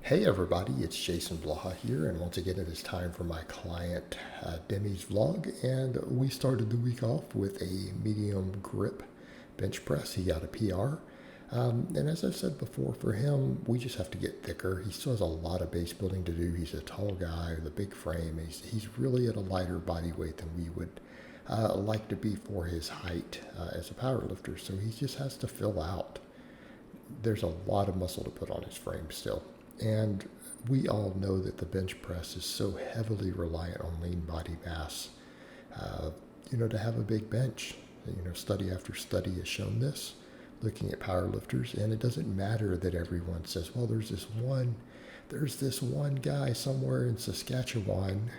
Hey everybody, it's Jason Blaha here, and once again it is time for my client Demi's vlog, and we started the week off with a medium grip bench press. He got a PR, and as I've said before, for him, we just have to get thicker. He still has a lot of base building to do. He's a tall guy with a big frame. He's really at a lighter body weight than we would like to be for his height as a powerlifter, so he just has to fill out. There's a lot of muscle to put on his frame still. And we all know that the bench press is so heavily reliant on lean body mass. To have a big bench. Study after study has shown this, looking at powerlifters, and it doesn't matter that everyone says, well, there's this one guy somewhere in Saskatchewan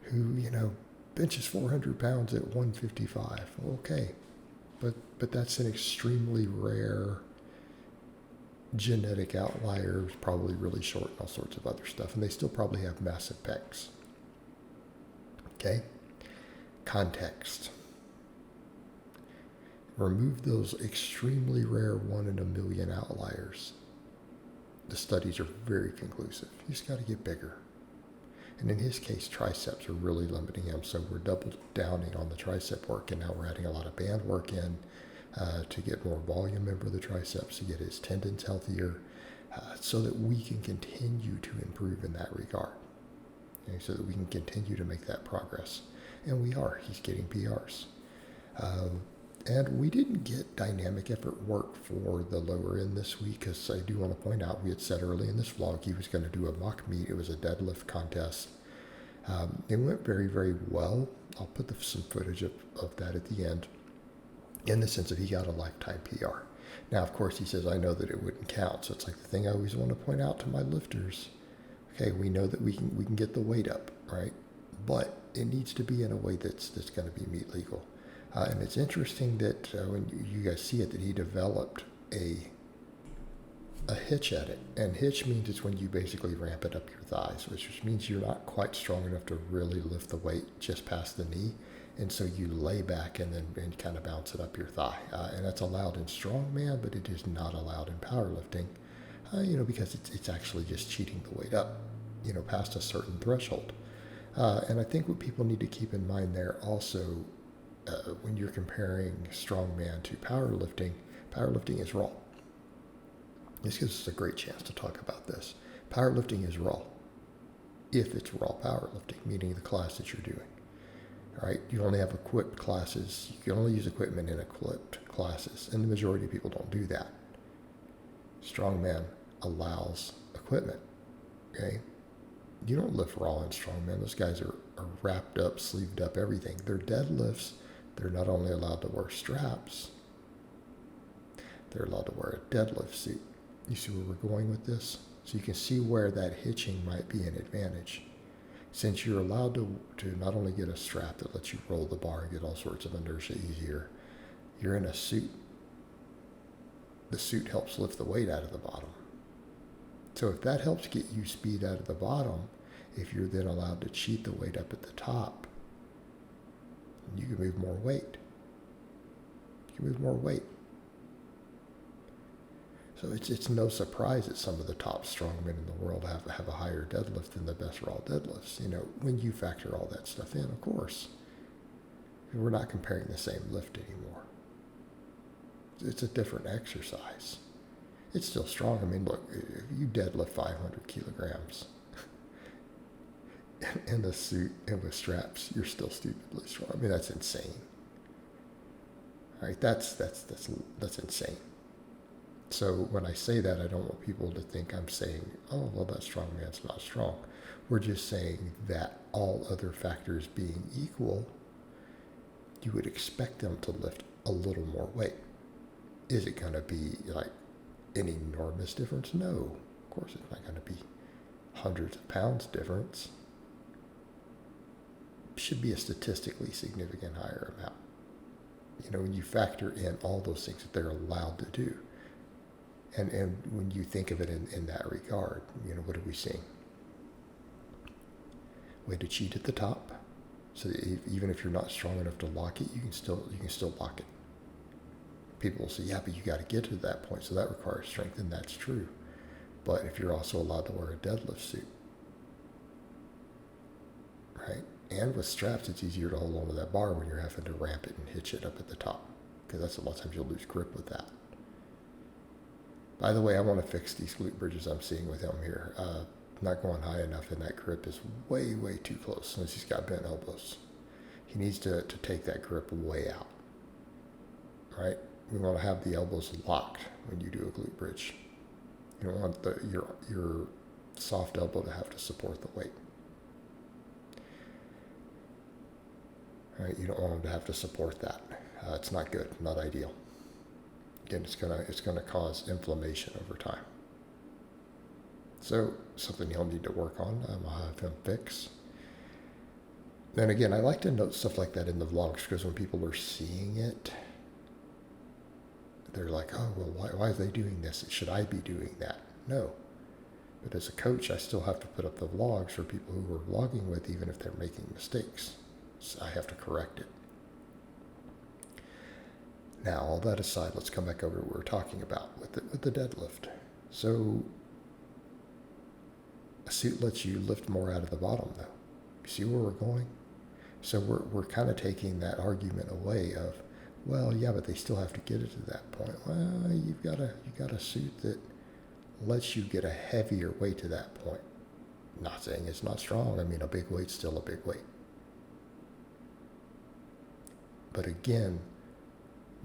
who, benches 400 pounds at 155. Okay. But that's an extremely rare genetic outlier, probably really short and all sorts of other stuff, and they still probably have massive pecs. Okay? Context. Remove those extremely rare 1 in a million outliers. The studies are very conclusive. You just got to get bigger. And in his case, triceps are really limiting him, so we're double downing on the tricep work, and now we're adding a lot of band work in to get more volume over the triceps, to get his tendons healthier, so that we can continue to improve in that regard, so that we can continue to make that progress. And we are. He's getting PRs. And we didn't get dynamic effort work for the lower end this week, because I do want to point out, we had said early in this vlog he was going to do a mock meet. It was a deadlift contest. It went very, very well. I'll put some footage of that at the end, in the sense that he got a lifetime PR. Now, of course, he says, I know that it wouldn't count. So it's like the thing I always want to point out to my lifters. Okay, we know that we can get the weight up, right? But it needs to be in a way that's going to be meet legal. And it's interesting that when you guys see it, that he developed a hitch at it. And hitch means it's when you basically ramp it up your thighs, which means you're not quite strong enough to really lift the weight just past the knee. And so you lay back and then kind of bounce it up your thigh. And that's allowed in strongman, but it is not allowed in powerlifting, because it's actually just cheating the weight up, past a certain threshold. And I think what people need to keep in mind there also, when you're comparing strongman to powerlifting, powerlifting is raw. This gives us a great chance to talk about this. Powerlifting is raw, if it's raw powerlifting, meaning the class that you're doing. All right, you only have equipped classes. You can only use equipment in equipped classes, and the majority of people don't do that. Strongman allows equipment. Okay, you don't lift raw in strongman. Those guys are wrapped up, sleeved up, everything. Their deadlifts, they're not only allowed to wear straps, they're allowed to wear a deadlift suit. You see where we're going with this? So you can see where that hitching might be an advantage. Since you're allowed to not only get a strap that lets you roll the bar and get all sorts of inertia easier, you're in a suit. The suit helps lift the weight out of the bottom. So if that helps get you speed out of the bottom, if you're then allowed to cheat the weight up at the top, you can move more weight. So it's no surprise that some of the top strongmen in the world have a higher deadlift than the best raw deadlifts, when you factor all that stuff in, of course. We're not comparing the same lift anymore. It's a different exercise. It's still strong. I mean, look, if you deadlift 500 kilograms in a suit and with straps, you're still stupidly strong. I mean, that's insane. All right, that's insane. So when I say that, I don't want people to think I'm saying, oh, well, that strong man's not strong. We're just saying that all other factors being equal, you would expect them to lift a little more weight. Is it going to be like an enormous difference? No, of course it's not going to be hundreds of pounds difference. It should be a statistically significant higher amount. When you factor in all those things that they're allowed to do. And when you think of it in that regard, what are we seeing? Way to cheat at the top, so that even if you're not strong enough to lock it, you can still lock it. people will say, yeah, but you got to get to that point, so that requires strength, and that's true. But if you're also allowed to wear a deadlift suit, right? And with straps, it's easier to hold onto that bar when you're having to ramp it and hitch it up at the top, because that's a lot of times you'll lose grip with that. By the way, I want to fix these glute bridges I'm seeing with him here. Not going high enough, and that grip is way, way too close since he's got bent elbows. He needs to take that grip way out, right? We want to have the elbows locked when you do a glute bridge. You don't want your soft elbow to have to support the weight. Right? You don't want him to have to support that. It's not good, not ideal. Again, it's gonna cause inflammation over time. So something he'll need to work on. I'll have him fix. Then again, I like to note stuff like that in the vlogs, because when people are seeing it, they're like, oh, well, why are they doing this? Should I be doing that? No. But as a coach, I still have to put up the vlogs for people who we're vlogging with, even if they're making mistakes. So I have to correct it. Now, all that aside, let's come back over to what we're talking about with the deadlift. So a suit lets you lift more out of the bottom, though. You see where we're going? So we're kind of taking that argument away of, well, yeah, but they still have to get it to that point. Well, you've got a suit that lets you get a heavier weight to that point. Not saying it's not strong. I mean, a big weight's still a big weight. But again,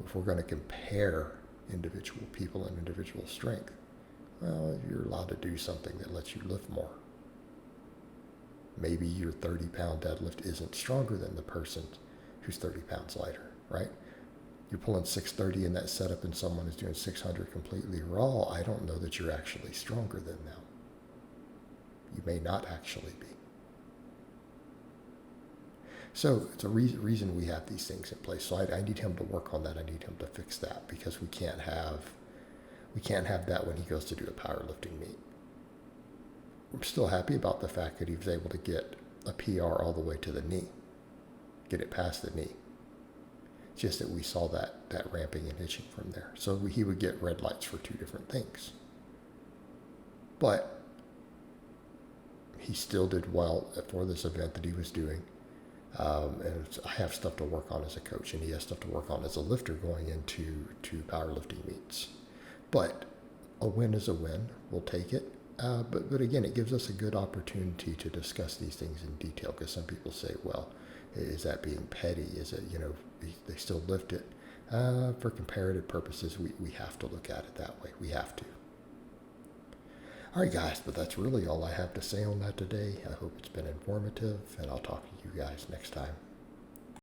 if we're going to compare individual people and individual strength, well, you're allowed to do something that lets you lift more. Maybe your 30-pound deadlift isn't stronger than the person who's 30 pounds lighter, right? You're pulling 630 in that setup and someone is doing 600 completely raw. I don't know that you're actually stronger than them. You may not actually be. So it's a reason we have these things in place. So I need him to work on that. I need him to fix that, because we can't have that when he goes to do a powerlifting meet. I'm still happy about the fact that he was able to get a PR all the way to the knee, get it past the knee. It's just that we saw that ramping and hitching from there. So he would get red lights for two different things. But he still did well for this event that he was doing. And I have stuff to work on as a coach, and he has stuff to work on as a lifter going into powerlifting meets. But a win is a win. We'll take it. But again, it gives us a good opportunity to discuss these things in detail, because some people say, well, is that being petty? Is it, they still lift it? For comparative purposes, we have to look at it that way. We have to. All right, guys, but that's really all I have to say on that today. I hope it's been informative, and I'll talk to you guys next time.